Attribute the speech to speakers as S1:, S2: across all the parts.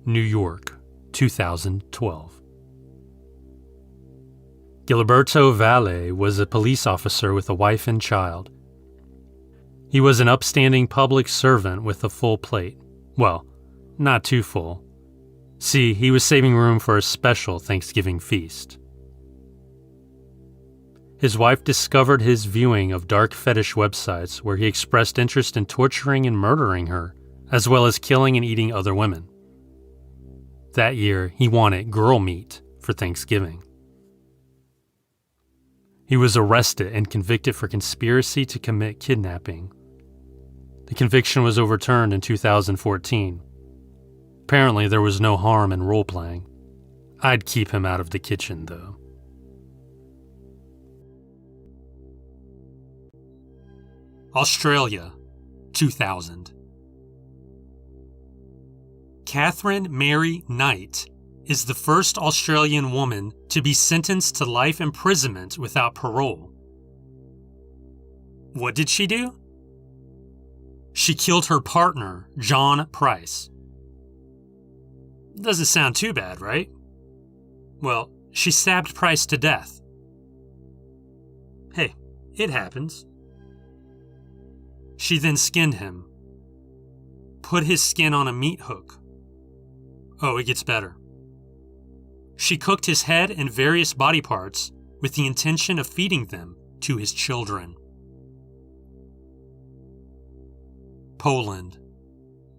S1: New York, 2012. Gilberto Valle was a police officer with a wife and child. He was an upstanding public servant with a full plate. Well, not too full. See, he was saving room for a special Thanksgiving feast. His wife discovered his viewing of dark fetish websites where he expressed interest in torturing and murdering her, as well as killing and eating other women. That year, he wanted girl meat for Thanksgiving. He was arrested and convicted for conspiracy to commit kidnapping. The conviction was overturned in 2014. Apparently, there was no harm in role-playing. I'd keep him out of the kitchen, though. Australia, 2000. Catherine Mary Knight is the first Australian woman to be sentenced to life imprisonment without parole. What did she do? She killed her partner, John Price. Doesn't sound too bad, right? Well, she stabbed Price to death. Hey, it happens. She then skinned him. Put his skin on a meat hook. Oh, it gets better. She cooked his head and various body parts with the intention of feeding them to his children. Poland,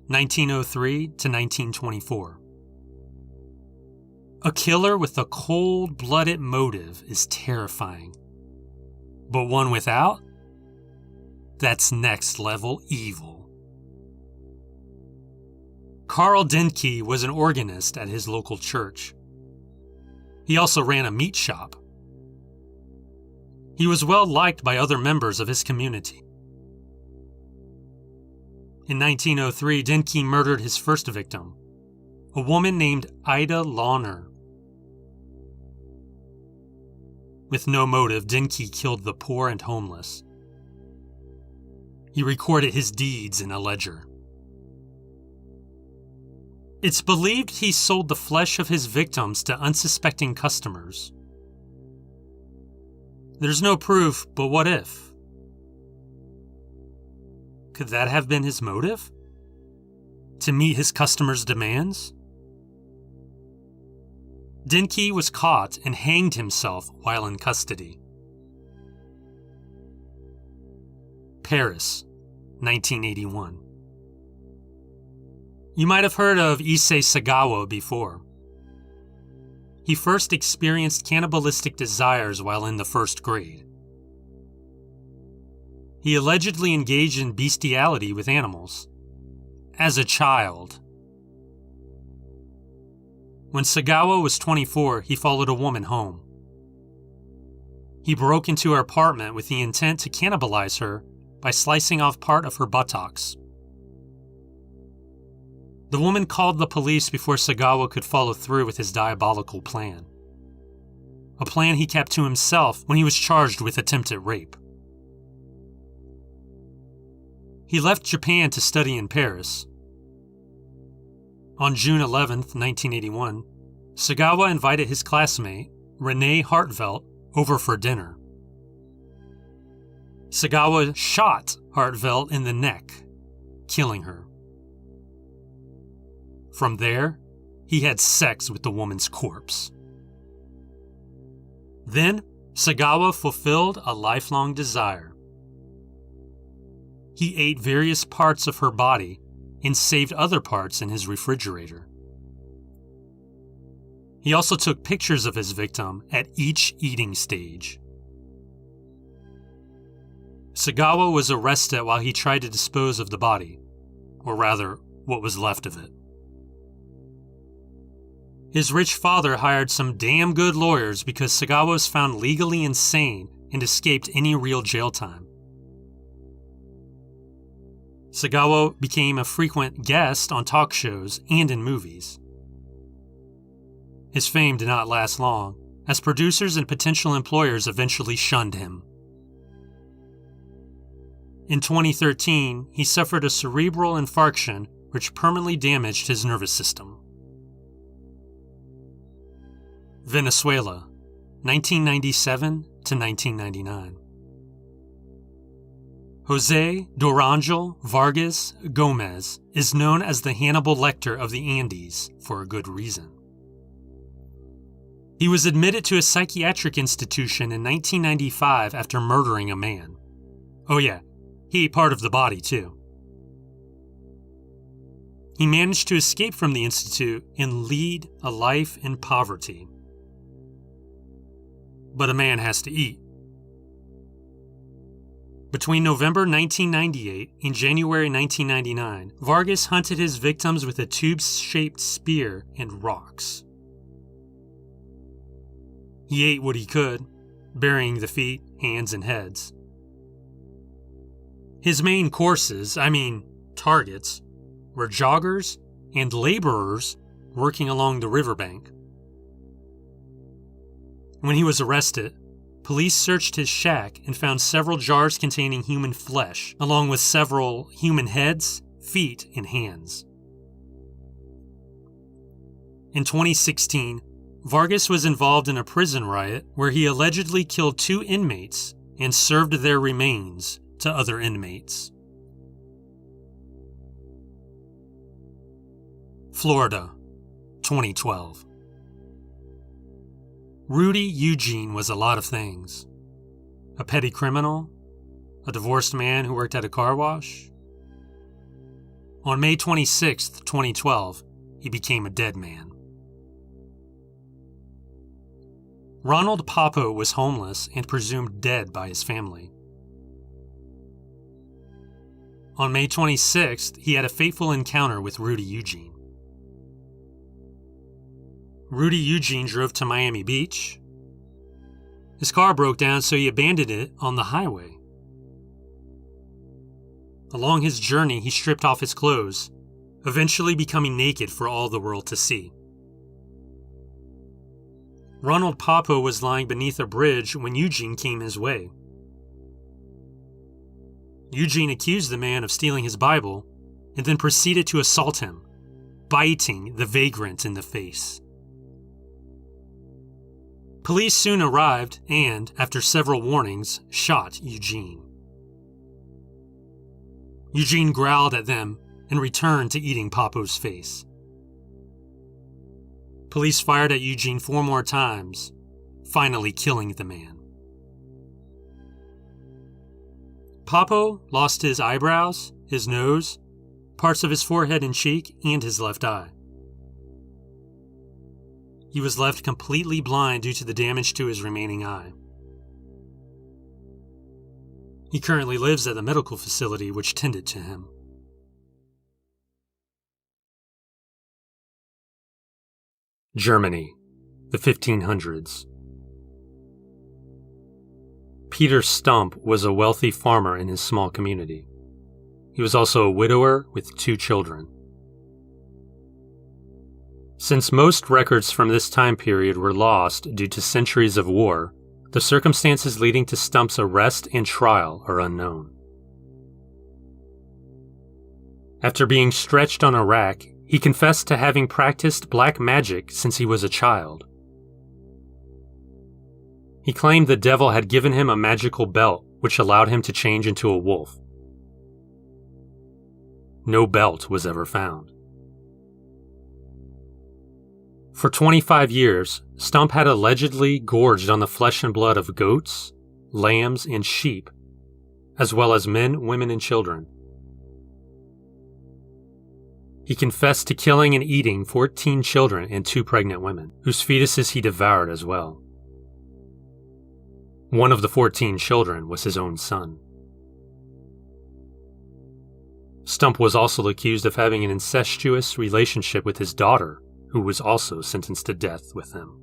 S1: 1903 to 1924. A killer with a cold-blooded motive is terrifying. But one without? That's next-level evil. Karl Denke was an organist at his local church. He also ran a meat shop. He was well liked by other members of his community. In 1903, Denke murdered his first victim, a woman named Ida Launer. With no motive, Denke killed the poor and homeless. He recorded his deeds in a ledger. It's believed he sold the flesh of his victims to unsuspecting customers. There's no proof, but what if? Could that have been his motive? To meet his customers' demands? Denke was caught and hanged himself while in custody. Paris, 1981. You might have heard of Issei Sagawa before. He first experienced cannibalistic desires while in the first grade. He allegedly engaged in bestiality with animals. As a child. When Sagawa was 24, he followed a woman home. He broke into her apartment with the intent to cannibalize her by slicing off part of her buttocks. The woman called the police before Sagawa could follow through with his diabolical plan. A plan he kept to himself when he was charged with attempted rape. He left Japan to study in Paris. On June 11, 1981, Sagawa invited his classmate, Renee Hartvelt, over for dinner. Sagawa shot Hartvelt in the neck, killing her. From there, he had sex with the woman's corpse. Then, Sagawa fulfilled a lifelong desire. He ate various parts of her body and saved other parts in his refrigerator. He also took pictures of his victim at each eating stage. Sagawa was arrested while he tried to dispose of the body, or rather, what was left of it. His rich father hired some damn good lawyers because Sagawa was found legally insane and escaped any real jail time. Sagawa became a frequent guest on talk shows and in movies. His fame did not last long, as producers and potential employers eventually shunned him. In 2013, he suffered a cerebral infarction which permanently damaged his nervous system. Venezuela, 1997 to 1999. Jose Durangel Vargas Gomez is known as the Hannibal Lecter of the Andes for a good reason. He was admitted to a psychiatric institution in 1995 after murdering a man. Oh yeah, he ate part of the body too. He managed to escape from the institute and lead a life in poverty. But a man has to eat. Between November 1998 and January 1999, Vargas hunted his victims with a tube-shaped spear and rocks. He ate what he could, burying the feet, hands, and heads. His main targets, were joggers and laborers working along the riverbank. When he was arrested, police searched his shack and found several jars containing human flesh, along with several human heads, feet, and hands. In 2016, Vargas was involved in a prison riot where he allegedly killed 2 inmates and served their remains to other inmates. Florida, 2012. Rudy Eugene was a lot of things. A petty criminal, a divorced man who worked at a car wash. On May 26, 2012, he became a dead man. Ronald Papo was homeless and presumed dead by his family. On May 26th, he had a fateful encounter with Rudy Eugene. Rudy Eugene drove to Miami Beach. His car broke down, so he abandoned it on the highway. Along his journey, he stripped off his clothes, eventually becoming naked for all the world to see. Ronald Papo was lying beneath a bridge when Eugene came his way. Eugene accused the man of stealing his Bible and then proceeded to assault him, biting the vagrant in the face. Police soon arrived and, after several warnings, shot Eugene. Eugene growled at them and returned to eating Papo's face. Police fired at Eugene 4 more times, finally killing the man. Papo lost his eyebrows, his nose, parts of his forehead and cheek, and his left eye. He was left completely blind due to the damage to his remaining eye. He currently lives at the medical facility which tended to him. Germany, the 1500s. Peter Stump was a wealthy farmer in his small community. He was also a widower with 2 children. Since most records from this time period were lost due to centuries of war, the circumstances leading to Stump's arrest and trial are unknown. After being stretched on a rack, he confessed to having practiced black magic since he was a child. He claimed the devil had given him a magical belt which allowed him to change into a wolf. No belt was ever found. For 25 years, Stump had allegedly gorged on the flesh and blood of goats, lambs, and sheep, as well as men, women, and children. He confessed to killing and eating 14 children and 2 pregnant women, whose fetuses he devoured as well. One of the 14 children was his own son. Stump was also accused of having an incestuous relationship with his daughter, who was also sentenced to death with him.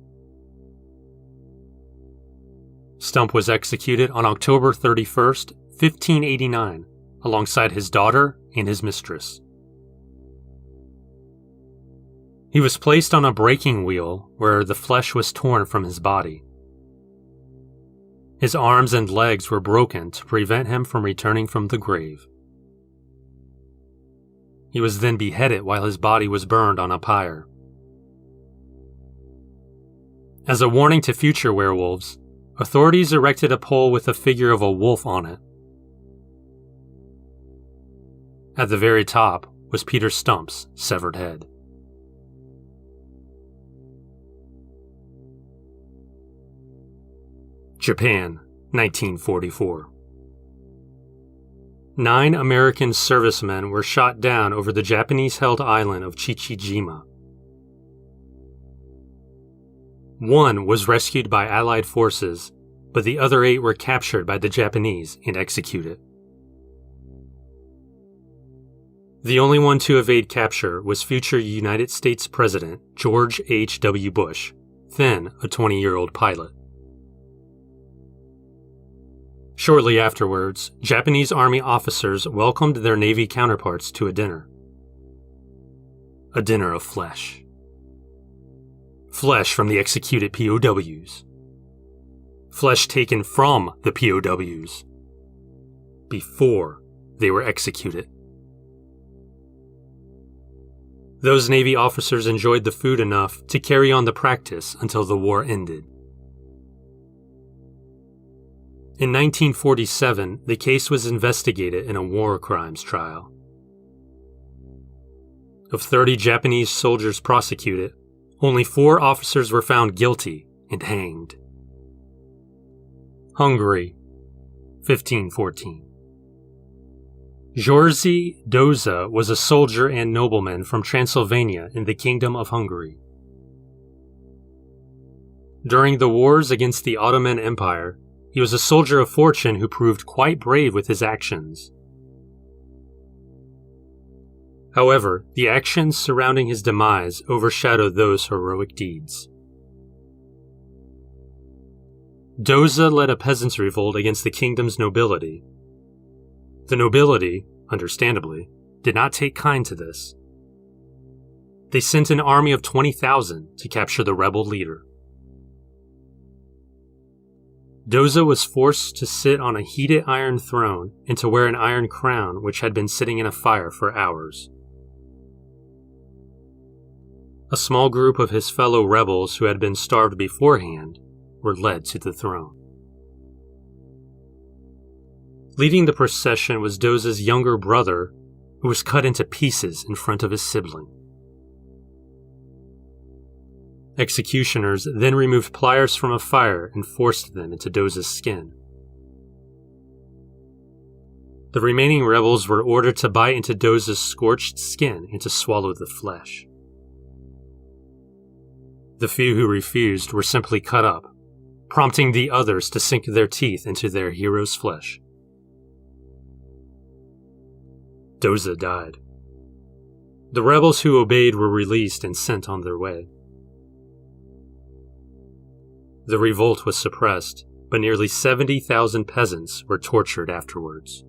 S1: Stump was executed on October 31st, 1589, alongside his daughter and his mistress. He was placed on a breaking wheel where the flesh was torn from his body. His arms and legs were broken to prevent him from returning from the grave. He was then beheaded while his body was burned on a pyre. As a warning to future werewolves, authorities erected a pole with a figure of a wolf on it. At the very top was Peter Stump's severed head. Japan, 1944. 9 American servicemen were shot down over the Japanese-held island of Chichijima. 1 was rescued by Allied forces, but the other 8 were captured by the Japanese and executed. The only one to evade capture was future United States President George H.W. Bush, then a 20-year-old pilot. Shortly afterwards, Japanese Army officers welcomed their Navy counterparts to a dinner. A dinner of flesh. Flesh from the executed POWs. Flesh taken from the POWs before they were executed. Those Navy officers enjoyed the food enough to carry on the practice until the war ended. In 1947, the case was investigated in a war crimes trial. Of 30 Japanese soldiers prosecuted, only 4 officers were found guilty and hanged. Hungary, 1514. Jorzy Doza was a soldier and nobleman from Transylvania in the Kingdom of Hungary. During the wars against the Ottoman Empire, he was a soldier of fortune who proved quite brave with his actions. However, the actions surrounding his demise overshadowed those heroic deeds. Doza led a peasants' revolt against the kingdom's nobility. The nobility, understandably, did not take kind to this. They sent an army of 20,000 to capture the rebel leader. Doza was forced to sit on a heated iron throne and to wear an iron crown which had been sitting in a fire for hours. A small group of his fellow rebels who had been starved beforehand were led to the throne. Leading the procession was Doza's younger brother, who was cut into pieces in front of his sibling. Executioners then removed pliers from a fire and forced them into Doza's skin. The remaining rebels were ordered to bite into Doza's scorched skin and to swallow the flesh. The few who refused were simply cut up, prompting the others to sink their teeth into their hero's flesh. Doza died. The rebels who obeyed were released and sent on their way. The revolt was suppressed, but nearly 70,000 peasants were tortured afterwards.